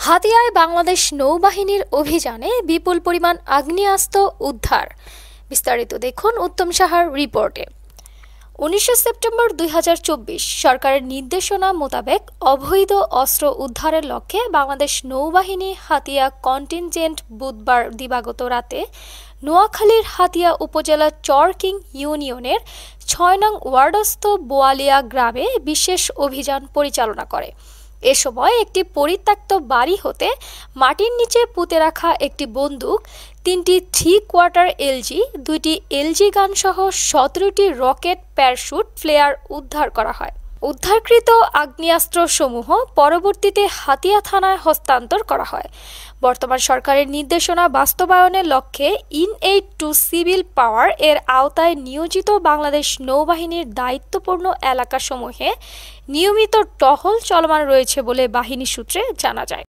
হাতিয়ায় বাংলাদেশ নৌবাহিনীর অভিযানে বিপুল পরিমাণ আগ্নেয়াস্ত্র উদ্ধার। বিস্তারিত দেখুন উত্তম সাহার রিপোর্টে। 19 সেপ্টেম্বর 2024 সরকারের নির্দেশনা মোতাবেক অবৈধ অস্ত্র উদ্ধারের লক্ষ্যে বাংলাদেশ নৌবাহিনী হাতিয়া কন্টিনজেন্ট বুধবার দিবাগত রাতে নোয়াখালীর হাতিয়া উপজেলার চরকিং ইউনিয়নের 6 নং ওয়ার্ডস্থ বোয়ালিয়া গ্রামে বিশেষ অভিযান পরিচালনা করে। এ সময় একটি পরিত্যক্ত বাড়ি হতে মাটির নিচে পুঁতে রাখা একটি বন্দুক, 3টি 3/4 এলজি, 2টি এলজি গান সহ 17টি রকেট প্যারাশুট ফ্লেয়ার উদ্ধার করা হয়। উদ্ধারকৃত আগ্নেয়াস্ত্রসমূহ পরবর্তীতে হাতিয়া থানায় হস্তান্তর করা হয়। বর্তমান সরকারের নির্দেশনা বাস্তবায়নের লক্ষ্যে ইন-এইড টু সিভিল পাওয়ার এর আওতায় নিয়োজিত বাংলাদেশ নৌবাহিনীর দায়িত্বপূর্ণ এলাকাসমূহে নিয়মিত টহল চলমান রয়েছে বলে বাহিনী সূত্রে জানা যায়।